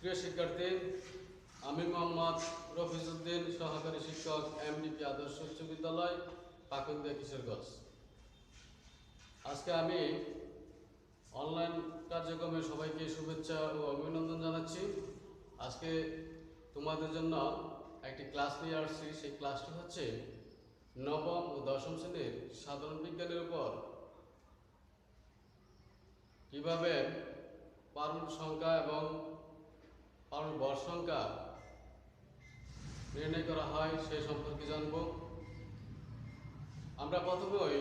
প্রিয় শিক্ষার্থী, আমি মোহাম্মদ রফিজউদ্দিন, সহকারী শিক্ষক, এমডিপি আদর্শ উচ্চ বিদ্যালয়, পাকুন্দিয়া কিশোরগঞ্জ। আজকে আমি অনলাইন কার্যক্রমে সবাইকে শুভেচ্ছা ও অভিনন্দন জানাচ্ছি। আজকে তোমাদের জন্য একটি ক্লাস নিয়ে আসছি। সেই ক্লাসটি হচ্ছে নবম ও দশম শ্রেণীর সাধারণ বিজ্ঞানের উপর কিভাবে পারমাণবিক সংখ্যা এবং পারমাণবিক ভর সংখ্যা নির্ণয় করা হয় সে সম্পর্কে জানব। আমরা প্রথমেই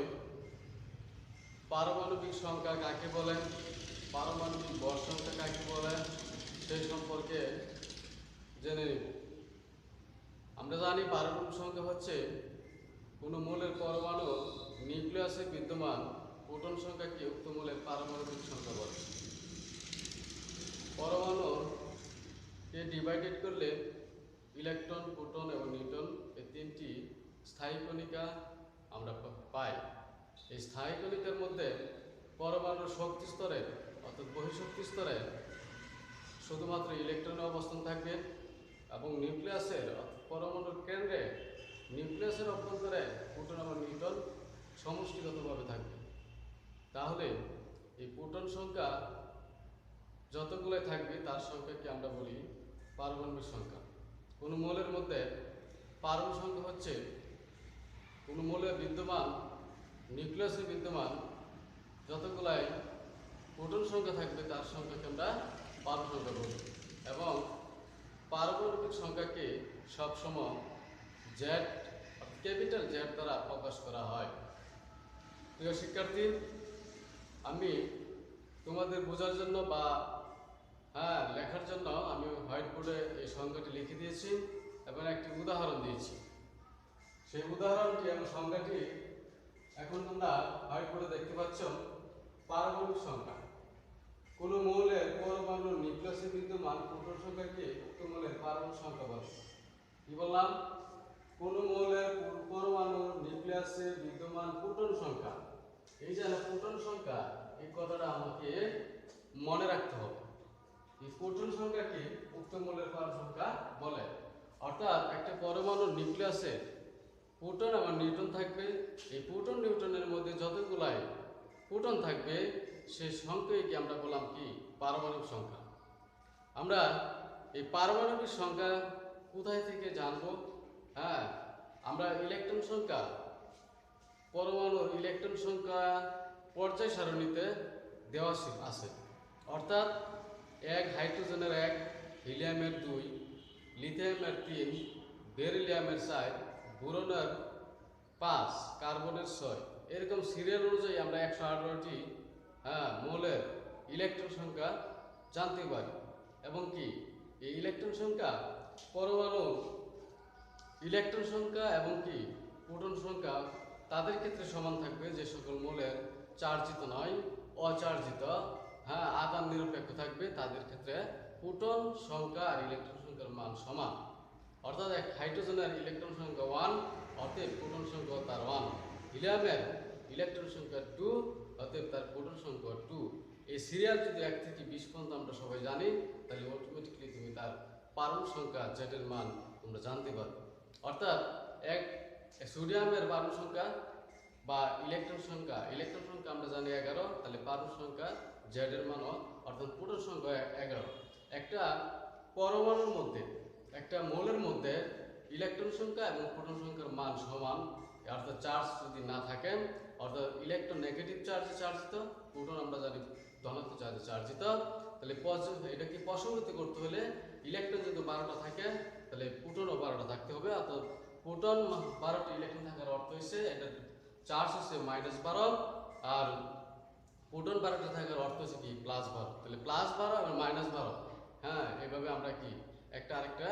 পারমাণবিক সংখ্যা কাকে বলে, পারমাণবিক ভর সংখ্যা কাকে বলে সেই সম্পর্কে জেনে নিব। আমরা জানি পারমাণবিক সংখ্যা হচ্ছে কোনো মৌলের পরমাণু নিউক্লিয়াসে বিদ্যমান প্রোটন সংখ্যাকে উক্ত মৌলের পারমাণবিক সংখ্যা বলে। পরমাণুকে ডিভাইডেড করলে ইলেকট্রন, প্রোটন এবং নিউট্রন এই তিনটি স্থায়ী কণিকা আমরা পাই। এই স্থায়ী কণিকার মধ্যে পরমাণুর শক্তি স্তরে অর্থাৎ বহিঃশক্তি স্তরে শুধুমাত্র ইলেকট্রনের অবস্থান থাকবে এবং নিউক্লিয়াসের পরমাণুর কেন্দ্রে নিউক্লিয়াসের অভ্যন্তরে প্রোটন এবং নিউট্রন সমষ্টিগতভাবে থাকবে। তাহলে এই প্রোটন সংখ্যা যতগুলো থাকবে তার সংখ্যাকে আমরা বলি পারমাণবিক সংখ্যা। কোনো মৌলের মধ্যে পারমাণবিক সংখ্যা হচ্ছে কোনো মৌলে বিদ্যমান নিউক্লিয়াসে বিদ্যমান যতগুলাই প্রোটন সংখ্যা থাকবে তার সংখ্যাকে আমরা পারমাণবিক সংখ্যা বলি। এবং পারমাণবিক সংখ্যাকে সবসময় জেড ক্যাপিটাল জেড দ্বারা প্রকাশ করা হয়। প্রিয় শিক্ষার্থী, আমি তোমাদের বোঝার জন্য বা লেখার জন্য আমি হোয়াইট বোর্ডে এই সংখ্যাটি লিখে দিয়েছি এবং একটি উদাহরণ দিয়েছি। সেই উদাহরণটি এবং সংখ্যাটি এখন তোমরা হোয়াইট বোর্ডে দেখতে পাচ্ছ। পারমাণবিক সংখ্যা কোনো মৌলের পরমাণুর নিউক্লিয়াসে বিদ্যমান প্রোটন সংখ্যাকে উক্ত মৌলের পারমাণবিক সংখ্যা বলে। কি বললাম? কোনো মৌলের পরমাণুর নিউক্লিয়াসে বিদ্যমান প্রোটন সংখ্যা, এই যে প্রোটন সংখ্যা, এই কথাটা আমাকে মনে রাখতে হবে। এই প্রোটন সংখ্যাকে উক্ত মৌলের পারমাণবিক সংখ্যা বলে। অর্থাৎ একটা পরমাণুর নিউক্লিয়াসে প্রোটন এবং নিউট্রন থাকবে। এই প্রোটন নিউট্রনের মধ্যে যতগুলাই প্রোটন থাকবে সেই সংখ্যাকে আমরা বললাম কি পারমাণবিক সংখ্যা। আমরা এই পারমাণবিক সংখ্যা কোথায় থেকে জানবো? আমরা ইলেকট্রন সংখ্যা, পরমাণুর ইলেকট্রন সংখ্যা পর্যায় সারণীতে দেওয়া আছে। অর্থাৎ 1 হাইড্রোজেনের 1, হিলিয়ামের 2, লিথিয়ামের 3, বেরিলিয়ামের 4, বোরনের 5, কার্বনের 6, এরকম সিরিয়াল অনুযায়ী আমরা 118টি মৌলের ইলেকট্রন সংখ্যা জানতে পারি। এবং কি এই ইলেকট্রন সংখ্যা পরমাণু ইলেকট্রন সংখ্যা এবং কি প্রোটন সংখ্যা তাদের ক্ষেত্রে সমান থাকবে যে সকল মৌলের চার্জিত নয়, অচার্জিত আধান নিরপেক্ষ থাকবে তাদের ক্ষেত্রে প্রোটন সংখ্যা আর ইলেকট্রন সংখ্যার মান সমান। অর্থাৎ এক হাইড্রোজেনের ইলেকট্রন সংখ্যা 1, অতএব প্রোটন সংখ্যা তার 1। হিলিয়ামের ইলেকট্রন সংখ্যা 2, অতএব তার প্রোটন সংখ্যা 2। এই সিরিয়াল যদি 1 থেকে 20 পর্যন্ত আমরা সবাই জানি, তাহলে অটোমেটিকলি তুমি তার পারমাণবিক সংখ্যা জেডের মান তোমরা জানতে পারবে। অর্থাৎ এক সোডিয়ামের পারমাণবিক সংখ্যা বা ইলেকট্রন সংখ্যা আমরা জানি 11, তাহলে পারমাণবিক সংখ্যা জেডের মানও অর্থাৎ প্রোটন সংখ্যা 11। একটা পরমাণুর মধ্যে, একটা মৌলের মধ্যে ইলেকট্রন সংখ্যা এবং প্রোটন সংখ্যার মান সমান, অর্থাৎ চার্জ যদি না থাকে, অর্থাৎ ইলেকট্রন নেগেটিভ চার্জে চার্জিত, প্রোটন আমরা জানি ধনাত্মক চার্জে চার্জিত, তাহলে এটাকে প্রসঙ্গতি করতে হলে ইলেকট্রন যদি 12টা থাকে তাহলে প্রোটনও 12টা থাকতে হবে। অর্থাৎ প্রোটন 12টি ইলেকট্রন থাকার অর্থ হচ্ছে এটার চার্জ হচ্ছে -12, আর প্রোটন 12টা থাকার অর্থ হচ্ছে কি +12। তাহলে +12 এবং -12 এইভাবে আমরা কি একটা আরেকটা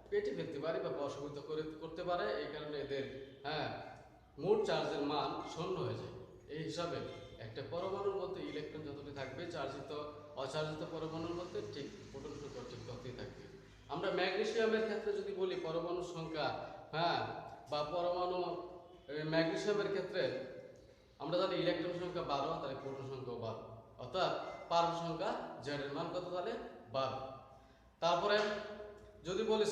পেটে ফেলতে পারি বা প্রশমিত করতে পারে। এই কারণে এদের মোট চার্জের মান 0 হয়ে যায়। এই হিসাবে একটা পরমাণুর মধ্যে ইলেকট্রন যতটি থাকবে চার্জিত অচার্জিত পরমাণুর মধ্যে ঠিক প্রোটন সংখ্যা ঠিক ততই থাকবে। আমরা ম্যাগনেসিয়ামের ক্ষেত্রে যদি বলি পরমাণুর সংখ্যা বা পরমাণু ম্যাগনেসিয়ামের ক্ষেত্রে আমরা জানি ইলেকট্রন সংখ্যা 12, তাহলে প্রোটন সংখ্যা 12, অর্থাৎ পারমাণবিক সংখ্যা জেডের মান কত? তাহলে 12। তারপরে যদি বলি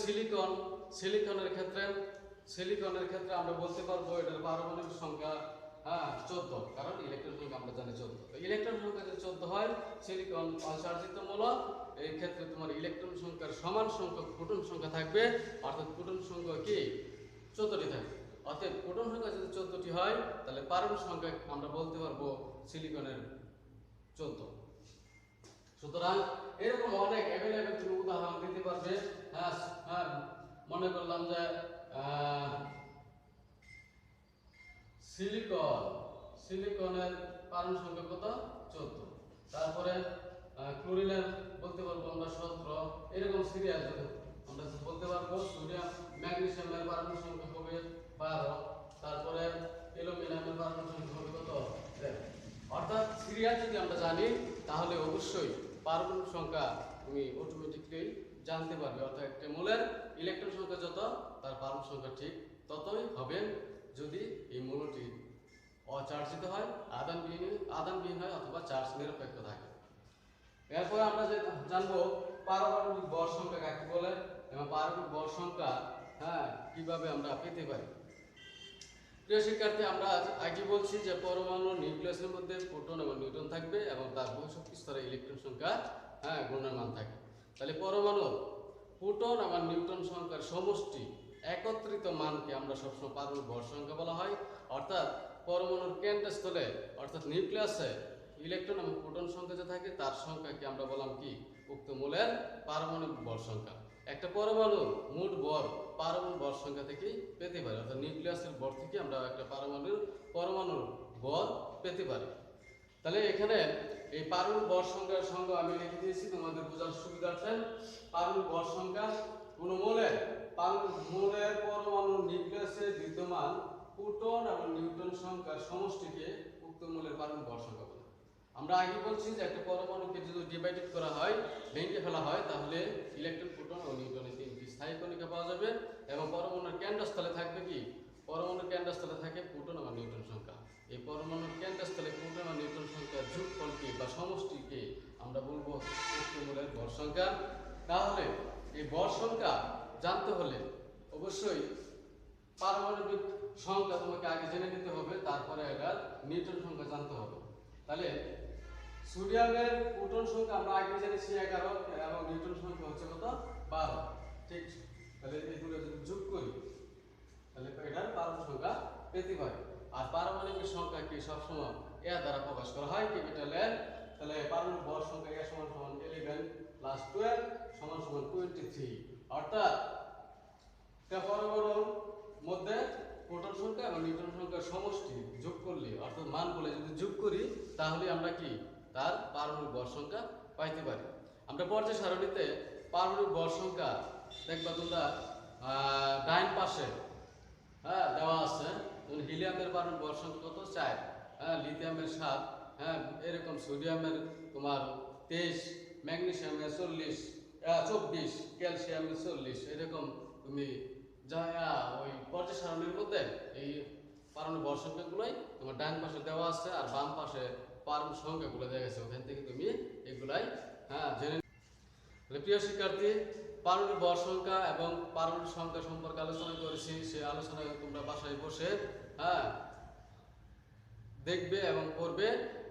সিলিকনের ক্ষেত্রে আমরা বলতে পারবো এটার পারমাণবিক সংখ্যা 14, কারণ ইলেকট্রন সংখ্যা আমরা জানি 14। তো ইলেকট্রন সংখ্যা যদি 14 হয়, সিলিকন অচার্জিত মূলক, এই ক্ষেত্রে তোমার ইলেকট্রন সংখ্যার সমান সংখ্যক প্রোটন সংখ্যা থাকবে, অর্থাৎ প্রোটন সংখ্যা কি 14টি থাকবে। অতএব প্রোটন সংখ্যা যদি 14টি হয়, তাহলে পারমাণবিক সংখ্যা আমরা বলতে পারবো সিলিকনের 14। সুতরাং এরকম অনেক অ্যাভেলেবেল তুমি উদাহরণ দিতে পারবে। মনে করলাম যে সিলিকনের পারমাণবিক সংখ্যা কত? 14। তারপরে ক্লোরিনের বলতে পারবো আমরা 17। এরকম সিরিয়াল আমরা বলতে পারবো। সোডিয়াম ম্যাগনেসিয়ামের পারমাণবিক সংখ্যা হবে 12। তারপরে অ্যালুমিনিয়ামের পারমাণবিক সংখ্যা হবে কত? 13। অর্থাৎ সিরিয়াল যদি আমরা জানি, তাহলে অবশ্যই পারমাণবিক সংখ্যা তুমি অটোমেটিকলি জানতে পারবে। অর্থাৎ একটা মৌলের ইলেকট্রন সংখ্যা যত, তার পারমাণবিক সংখ্যা ঠিক ততই হবে যদি এই মৌলটি অচার্জিত হয়, আধানবিহীন হয়, অথবা চার্জ নিরপেক্ষ থাকে। এরপর আমরা যে জানবো পারমাণবিক ভর সংখ্যা কাকে বলে এবং পারমাণবিক ভর সংখ্যা কিভাবে আমরা পেতে পারি। প্রিয় শিক্ষার্থী, আমরা আগে বলছি যে পরমাণু নিউক্লিয়াসের মধ্যে প্রোটন এবং নিউট্রন থাকবে এবং তার বহিঃশক্তি স্তরে ইলেকট্রন সংখ্যা ঘূর্ণায়মান থাকবে। তাহলে পরমাণু প্রোটন এবং নিউট্রন সংখ্যার সমষ্টি একত্রিত মানকে আমরা সবসময় পারমাণবিক ভর সংখ্যা বলা হয়। অর্থাৎ পরমাণুর কেন্দ্রস্থলে অর্থাৎ নিউক্লিয়াসে ইলেকট্রন এবং প্রোটন সংখ্যা যে থাকে, তার সংখ্যাকে আমরা বললাম কি উক্ত মৌলের পারমাণবিক ভর সংখ্যা। একটা পরমাণুর মোট ভর পারমাণবিক ভর সংখ্যা থেকে পেতে পারি। অর্থাৎ নিউক্লিয়াসের ভর থেকে আমরা একটা পরমাণুর ভর পেতে পারি। তাহলে এখানে এই পারমাণবিক ভর সংখ্যার সঙ্গে আমি লিখে দিয়েছি তোমাদের বোঝার সুবিধার্থে। পারমাণবিক ভর সংখ্যা কোন মৌলের পরমাণুর নিউক্লিয়াসে বিদ্যমান প্রোটন এবং নিউট্রন সংখ্যার সমষ্টিকে উক্ত মৌলের পারমাণবিক ভর সংখ্যা বলে। আমরা আগে বলছি যে একটা পরমাণুকে যদি ডিভাইডেড করা হয়, ভেঙে ফেলা হয়, তাহলে ইলেকট্রন, প্রোটন ও নিউট্রনের 3টি স্থায়ী কণিকা পাওয়া যাবে এবং পরমাণুর কেন্দ্রস্থলে থাকবে কি? পরমাণুর কেন্দ্রস্থলে থাকে প্রোটন এবং নিউট্রন সংখ্যা। এই পরমাণুর কেন্দ্রস্থলে প্রোটন এবং নিউট্রন সংখ্যার যোগফলকে বা সমষ্টিকে আমরা বলবো উক্ত মৌলের ভর সংখ্যা। তাহলে এই ভর সংখ্যা জানতে হলে অবশ্যই পারমাণবিক সংখ্যা তোমাকে আগে জেনে নিতে হবে, তারপরে এটার নিউট্রন সংখ্যা জানতে হবে। তাহলে সোডিয়ামের প্রোটন সংখ্যা আমরা আগে জেনেছি 11 এবং নিউট্রন সংখ্যা হচ্ছে কত? 12। ঠিক। তাহলে এই দুটো যদি যোগ করি, তাহলে এটার পারমাণবিক সংখ্যা পেতে পারি। আর পারমাণবিক সংখ্যা কি সবসময় এ দ্বারা প্রকাশ করা হয়, ক্যাপিটাল এ। তাহলে পারমাণবিক ভর সংখ্যা এ সমান 11 প্লাস 12 সমান 23। অর্থাৎ একটা পরমাণুর মধ্যে প্রোটন সংখ্যা এবং নিউট্রন সংখ্যার সমষ্টি যোগ করলে, অর্থাৎ মানগুলো যদি যোগ করি, তাহলে আমরা কি তার পারমাণবিক ভর সংখ্যা পাইতে পারি। আমরা পর্যায় সারণীতে পারমাণবিক ভর সংখ্যা দেখবা তোমরা ডাইন পাশে দেওয়া আছে। হিলিয়ামের পারমাণবিক ভর সংখ্যা কত? 4, লিথিয়ামের 7, এরকম সোডিয়ামের তোমার 23, ম্যাগনেসিয়ামের 24, ক্যালসিয়ামের 40। এরকম তুমি যা ওই পর্যায় সারণীর মধ্যে এই পারমাণবিক ভর সংখ্যাগুলোই তোমার ডান পাশে দেওয়া আছে, আর বাম পাশে পারমাণবিক সংখ্যাগুলো দেওয়া গেছে। ওখান থেকে তুমি এগুলাই জেনে। প্রিয় শিক্ষার্থী, পারমাণবিক ভর সংখ্যা এবং পারমাণবিক সংখ্যা সম্পর্কে আলোচনা করেছি। সেই আলোচনায় তোমরা বাসায় বসে দেখবে এবং পড়বে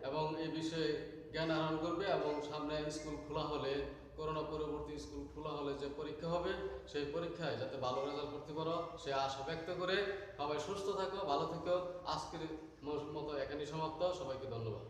এবং এই বিষয়ে জ্ঞান আহরণ করবে। এবং সামনে স্কুল খোলা হলে, করোনা পরবর্তী স্কুল খোলা হলে যে পরীক্ষা হবে, সেই পরীক্ষায় যাতে ভালো রেজাল্ট করতে পারো সে আশা ব্যক্ত করে সবাই সুস্থ থাকো, ভালো থেকো। আজকের মতো এখানেই সমাপ্ত। সবাইকে ধন্যবাদ।